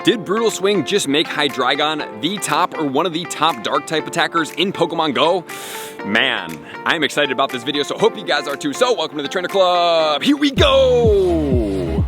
Did Brutal Swing just make Hydreigon the top or one of the top Dark type attackers in Pokemon Go? Man, I'm excited about this video, so hope you guys are too. So welcome to the Trainer Club. Here we go!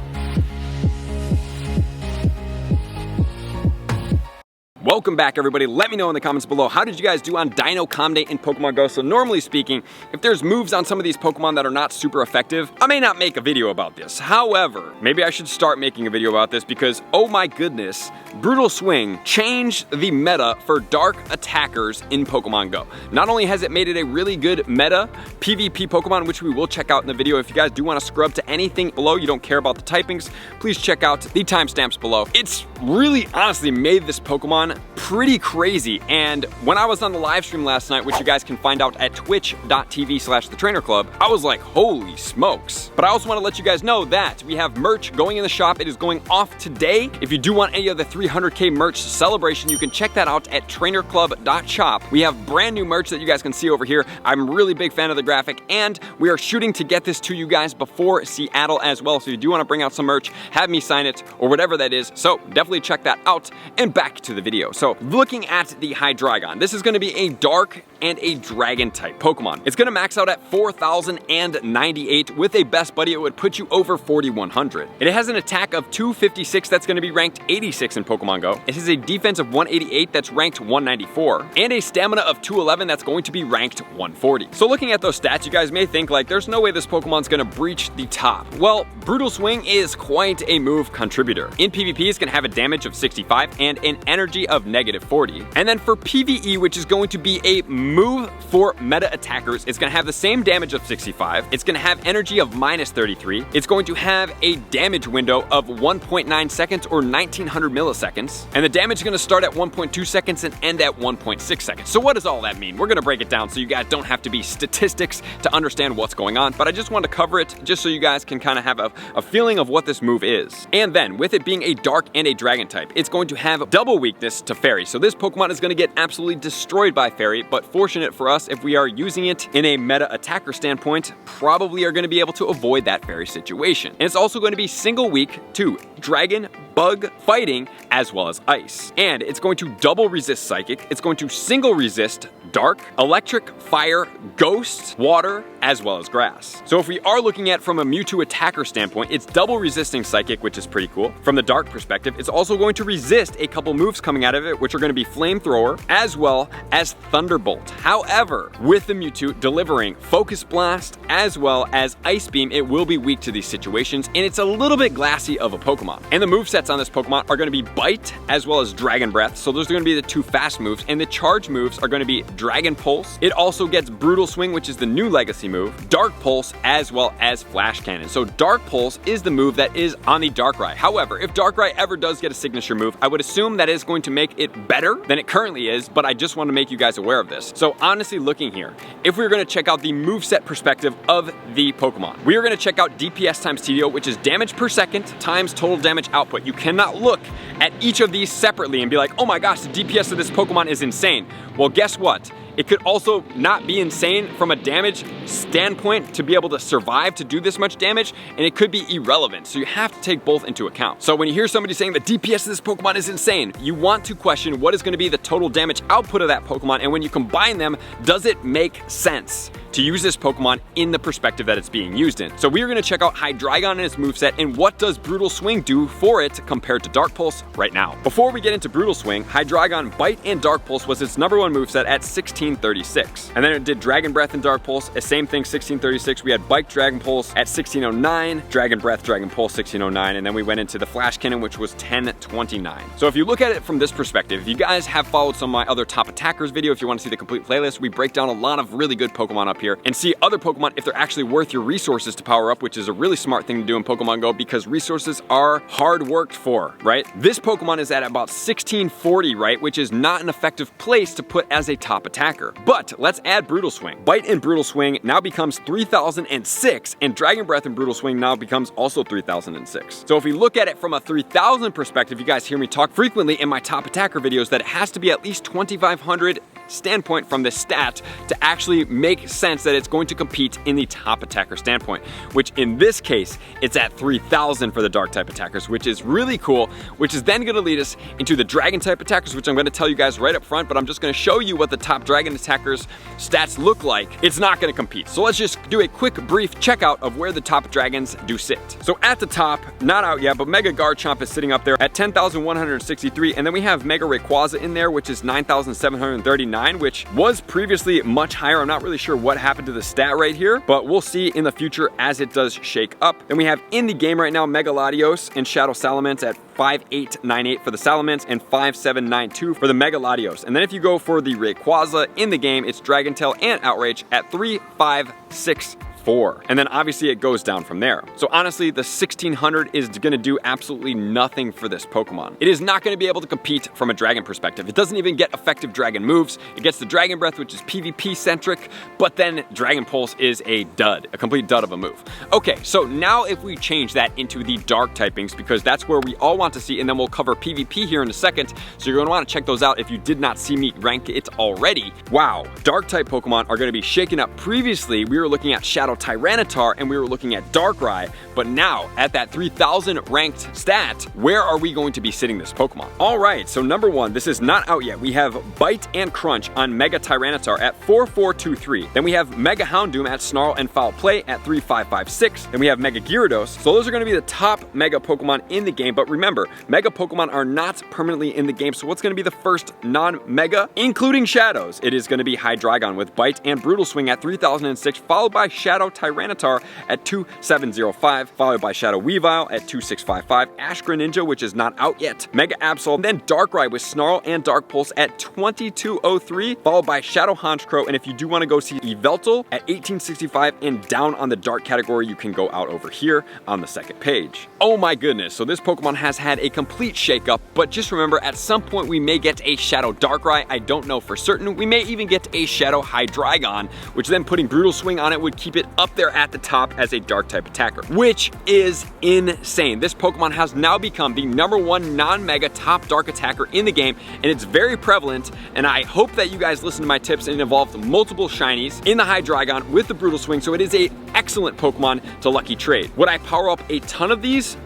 Welcome back, everybody. Let me know in the comments below, how did you guys do on Dino Comdate in Pokemon Go? So normally speaking, if there's moves on some of these Pokemon that are not super effective, I may not make a video about this. However, maybe I should start making a video about this because, oh my goodness, Brutal Swing changed the meta for dark attackers in Pokemon Go. Not only has it made it a really good meta PvP Pokemon, which we will check out in the video. If you guys do want to scrub to anything below, you don't care about the typings, please check out the timestamps below. It's really honestly made this Pokemon pretty crazy. And when I was on the live stream last night, which you guys can find out at twitch.tv/thetrainerclub, I was like, holy smokes. But I also want to let you guys know that we have merch going in the shop. It is going off today. If you do want any of the 300K merch celebration, you can check that out at trainerclub.shop. We have brand new merch that you guys can see over here. I'm a really big fan of the graphic, and we are shooting to get this to you guys before Seattle as well. So if you do want to bring out some merch, have me sign it or whatever that is. So definitely check that out. And back to the video. So looking at the Hydreigon, this is going to be a dark and a dragon type Pokemon. It's going to max out at 4,098. With a best buddy, it would put you over 4,100. It has an attack of 256 that's going to be ranked 86 in Pokemon Go. It has a defense of 188 that's ranked 194, and a stamina of 211 that's going to be ranked 140. So looking at those stats, you guys may think like there's no way this Pokemon's going to breach the top. Well, Brutal Swing is quite a move contributor. In PvP, it's going to have a damage of 65 and an energy of -40. And then for PvE, which is going to be a move for meta attackers, it's going to have the same damage of 65. It's going to have energy of -33. It's going to have a damage window of 1.9 seconds or 1900 milliseconds. And the damage is going to start at 1.2 seconds and end at 1.6 seconds. So what does all that mean? We're going to break it down so you guys don't have to be statistics to understand what's going on, but I just want to cover it just so you guys can kind of have a feeling of what this move is. And then with it being a dark and a dragon type, it's going to have double weakness to Fairy. So this Pokemon is going to get absolutely destroyed by Fairy, but fortunate for us, if we are using it in a meta attacker standpoint, probably are going to be able to avoid that Fairy situation. And it's also going to be single weak to Dragon, Bug, Fighting, as well as Ice. And it's going to double resist Psychic, it's going to single resist Dark, Electric, Fire, Ghost, Water, as well as Grass. So if we are looking at from a Mewtwo attacker standpoint, it's double resisting Psychic, which is pretty cool. From the Dark perspective, it's also going to resist a couple moves coming out of it, which are going to be Flamethrower, as well as Thunderbolt. However, with the Mewtwo delivering Focus Blast, as well as Ice Beam, it will be weak to these situations, and it's a little bit glassy of a Pokemon. And the movesets on this Pokemon are going to be Bite, as well as Dragon Breath. So those are going to be the two fast moves, and the charge moves are going to be Dragon Pulse. It also gets Brutal Swing, which is the new legacy move, Dark Pulse, as well as Flash Cannon. So Dark Pulse is the move that is on the Darkrai. However, if Darkrai ever does get a signature move, I would assume that is going to make it better than it currently is, but I just want to make you guys aware of this. So honestly, looking here, if we're going to check out the moveset perspective of the Pokemon, we are going to check out DPS times TDO, which is damage per second times total damage output. You cannot look at each of these separately and be like, oh my gosh, the DPS of this Pokemon is insane. Well, guess what? It could also not be insane from a damage standpoint to be able to survive to do this much damage, and it could be irrelevant. So you have to take both into account. So when you hear somebody saying the DPS of this Pokemon is insane, you want to question what is going to be the total damage output of that Pokemon, and when you combine them, does it make sense to use this Pokemon in the perspective that it's being used in? So we are going to check out Hydreigon and its moveset, and what does Brutal Swing do for it compared to Dark Pulse right now. Before we get into Brutal Swing, Hydreigon Bite and Dark Pulse was its #1 moveset at 1636. And then it did Dragon Breath and Dark Pulse, same thing, 1636. We had Bite, Dragon Pulse at 1609, Dragon Breath, Dragon Pulse, 1609, and then we went into the Flash Cannon, which was 1029. So if you look at it from this perspective, if you guys have followed some of my other top attackers video, if you want to see the complete playlist, we break down a lot of really good Pokemon up here and see other Pokemon if they're actually worth your resources to power up, which is a really smart thing to do in Pokemon Go because resources are hard worked for, right? This Pokemon is at about 1640, right? Which is not an effective place to put as a top attacker. But let's add Brutal Swing. Bite and Brutal Swing now becomes 3006, and Dragon Breath and Brutal Swing now becomes also 3006. So if we look at it from a 3000 perspective, you guys hear me talk frequently in my top attacker videos that it has to be at least 2500 standpoint from this stat to actually make sense that it's going to compete in the top attacker standpoint, which in this case, it's at 3,000 for the dark type attackers, which is really cool, which is then gonna lead us into the dragon type attackers, which I'm gonna tell you guys right up front, but I'm just gonna show you what the top dragon attackers stats look like. It's not gonna compete. So let's just do a quick brief checkout of where the top dragons do sit. So at the top, not out yet, but Mega Garchomp is sitting up there at 10,163, and then we have Mega Rayquaza in there, which is 9,739, which was previously much higher. I'm not really sure what happened to the stat right here, but we'll see in the future as it does shake up. Then we have in the game right now Mega Latios and Shadow Salamence at 5898 for the Salamence and 5792 for the Mega Latios. And then if you go for the Rayquaza in the game, it's Dragon Tail and Outrage at 3564. And then obviously it goes down from there. So honestly, the 1600 is gonna do absolutely nothing for this Pokemon. It is not gonna be able to compete from a dragon perspective. It doesn't even get effective dragon moves. It gets the Dragon Breath, which is PvP centric, but then Dragon Pulse is a dud, a complete dud of a move. Okay, so now if we change that into the dark typings, because that's where we all want to see, and then we'll cover PvP here in a second, so you're gonna wanna check those out if you did not see me rank it already. Wow, dark type Pokemon are gonna be shaken up. Previously, we were looking at Shadow Tyranitar and we were looking at Darkrai, but now at that 3,000 ranked stat, where are we going to be sitting this Pokemon? All right, so number one, this is not out yet. We have Bite and Crunch on Mega Tyranitar at 4423. Then we have Mega Houndoom at Snarl and Foul Play at 3556. Then we have Mega Gyarados. So those are gonna be the top Mega Pokemon in the game, but remember, Mega Pokemon are not permanently in the game, so what's gonna be the first non-Mega? Including Shadows, it is gonna be Hydreigon with Bite and Brutal Swing at 3006, followed by Shadow Tyranitar at 2705, followed by Shadow Weavile at 2655, Ash Greninja, which is not out yet, Mega Absol, then Darkrai with Snarl and Dark Pulse at 2203, followed by Shadow Honchkrow, and if you do want to go see Yveltal at 1865 and down on the dark category, you can go out over here on the second page. Oh my goodness, so this Pokemon has had a complete shakeup, but just remember, at some point we may get a Shadow Darkrai. I don't know for certain. We may even get a Shadow Hydreigon, which then putting Brutal Swing on it would keep it up there at the top as a dark type attacker, which is insane. This Pokemon has now become the #1 non-mega top dark attacker in the game, and it's very prevalent, and I hope that you guys listen to my tips and involved multiple shinies in the Hydreigon with the Brutal Swing, so it is a excellent Pokemon to lucky trade. Would I power up a ton of these?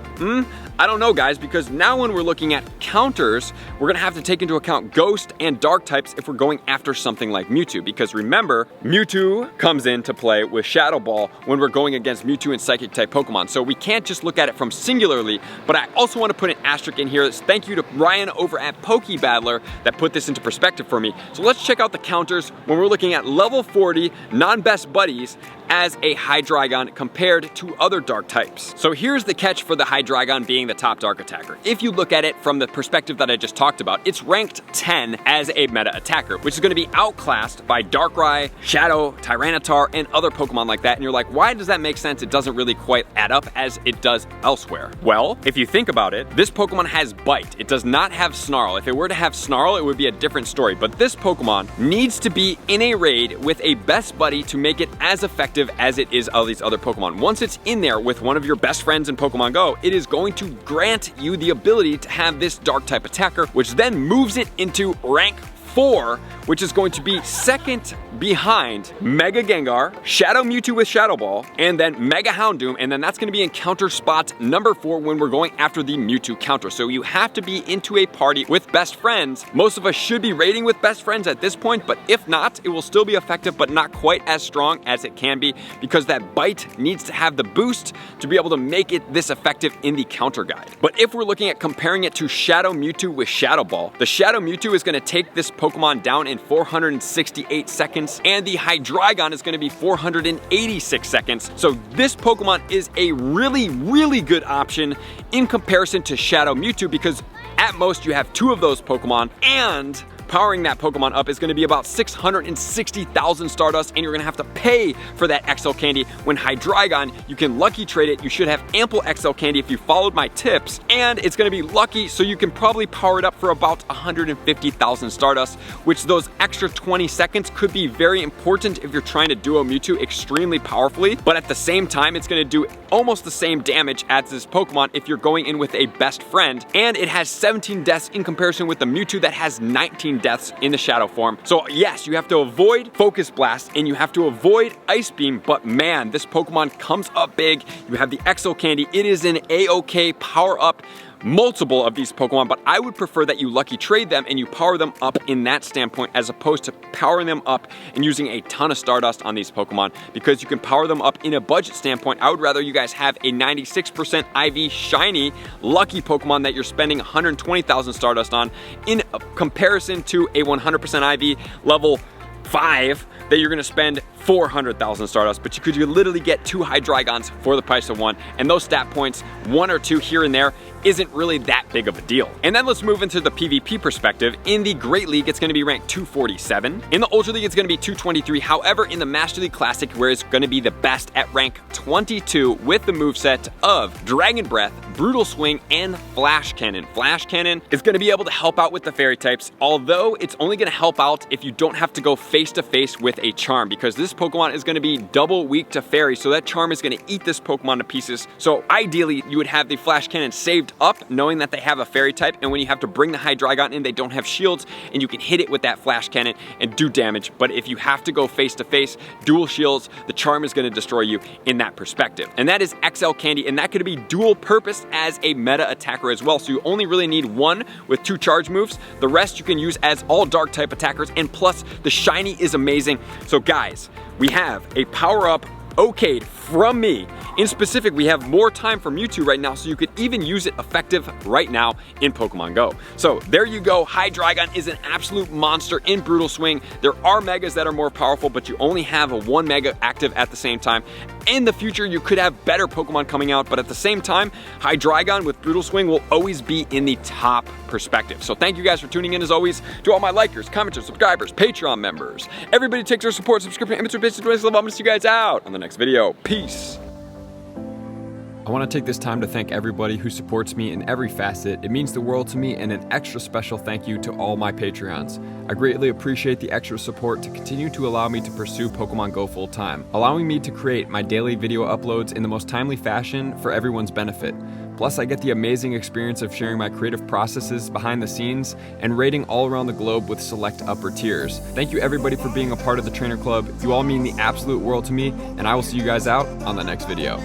I don't know, guys, because now when we're looking at counters, we're gonna have to take into account ghost and dark types if we're going after something like Mewtwo, because remember, Mewtwo comes into play with Shadow Ball when we're going against Mewtwo and Psychic type Pokemon. So we can't just look at it from singularly, but I also want to put an asterisk in here. Thank you to Ryan over at PokeBattler that put this into perspective for me. So let's check out the counters when we're looking at level 40 non-best buddies as a Hydreigon compared to other dark types. So here's the catch for the Hydreigon being the top dark attacker. If you look at it from the perspective that I just talked about, it's ranked 10 as a meta attacker, which is going to be outclassed by Darkrai, Shadow, Tyranitar, and other Pokemon like that. And you're like, why does that make sense? It doesn't really quite add up as it does elsewhere. Well, if you think about it, this Pokemon has Bite. It does not have Snarl. If it were to have Snarl, it would be a different story. But this Pokemon needs to be in a raid with a best buddy to make it as effective as it is all these other Pokemon. Once it's in there with one of your best friends in Pokemon Go, it is going to grant you the ability to have this dark type attacker, which then moves it into rank 4, which is going to be second behind Mega Gengar, Shadow Mewtwo with Shadow Ball, and then Mega Houndoom, and then that's going to be in counter spot number 4 when we're going after the Mewtwo counter. So you have to be into a party with best friends. Most of us should be raiding with best friends at this point, but if not, it will still be effective, but not quite as strong as it can be, because that Bite needs to have the boost to be able to make it this effective in the counter guide. But if we're looking at comparing it to Shadow Mewtwo with Shadow Ball, the Shadow Mewtwo is going to take this Pokemon down in 468 seconds, and the Hydreigon is going to be 486 seconds. So this Pokemon is a really, really good option in comparison to Shadow Mewtwo, because at most you have 2 of those Pokemon, and powering that Pokemon up is going to be about 660,000 Stardust, and you're going to have to pay for that XL Candy. When Hydreigon, you can lucky trade it. You should have ample XL Candy if you followed my tips, and it's going to be lucky, so you can probably power it up for about 150,000 Stardust, which those extra 20 seconds could be very important if you're trying to duo Mewtwo extremely powerfully, but at the same time, it's going to do almost the same damage as this Pokemon if you're going in with a best friend, and it has 17 deaths in comparison with the Mewtwo that has 19 instant deaths in the shadow form. So yes, you have to avoid Focus Blast and you have to avoid Ice Beam, but man, this Pokemon comes up big. You have the Exo Candy. It is an A-OK power up multiple of these Pokemon, but I would prefer that you Lucky Trade them and you power them up in that standpoint as opposed to powering them up and using a ton of Stardust on these Pokemon, because you can power them up in a budget standpoint. I would rather you guys have a 96% IV shiny lucky Pokemon that you're spending 120,000 Stardust on in comparison to a 100% IV level 5 that you're gonna spend 400,000 Stardust, but you could literally get 2 Hydreigons for the price of 1, and those stat points, 1 or 2 here and there, isn't really that big of a deal. And then let's move into the PvP perspective. In the Great League, it's gonna be ranked 247. In the Ultra League, it's gonna be 223. However, in the Master League Classic, where it's gonna be the best at rank 22 with the moveset of Dragon Breath, Brutal Swing, and Flash Cannon. Flash Cannon is gonna be able to help out with the fairy types, although it's only gonna help out if you don't have to go face to face with a charm, because this Pokemon is gonna be double weak to fairy, so that charm is gonna eat this Pokemon to pieces. So ideally, you would have the Flash Cannon saved up, knowing that they have a fairy type, and when you have to bring the Hydreigon in, they don't have shields, and you can hit it with that Flash Cannon and do damage. But if you have to go face to face, dual shields, the charm is gonna destroy you in that perspective. And that is XL Candy, and that could be dual purpose as a meta attacker as well. So you only really need 1 with 2 charge moves. The rest you can use as all dark type attackers, and plus the shiny is amazing. So guys, we have a power up okayed from me. In specific, we have more time from Mewtwo right now, so you could even use it effective right now in Pokemon Go. So there you go. Hydreigon is an absolute monster in Brutal Swing. There are Megas that are more powerful, but you only have a 1 Mega active at the same time. In the future, you could have better Pokemon coming out, but at the same time, Hydreigon with Brutal Swing will always be in the top perspective. So thank you guys for tuning in as always. To all my likers, commenters, subscribers, Patreon members, everybody takes their support, subscription, and bitches, love. I'm gonna see you guys out on the next video. Peace. I want to take this time to thank everybody who supports me in every facet. It means the world to me, and an extra special thank you to all my Patreons. I greatly appreciate the extra support to continue to allow me to pursue Pokemon Go full time, allowing me to create my daily video uploads in the most timely fashion for everyone's benefit. Plus, I get the amazing experience of sharing my creative processes behind the scenes and raiding all around the globe with select upper tiers. Thank you everybody for being a part of the Trainer Club. You all mean the absolute world to me, and I will see you guys out on the next video.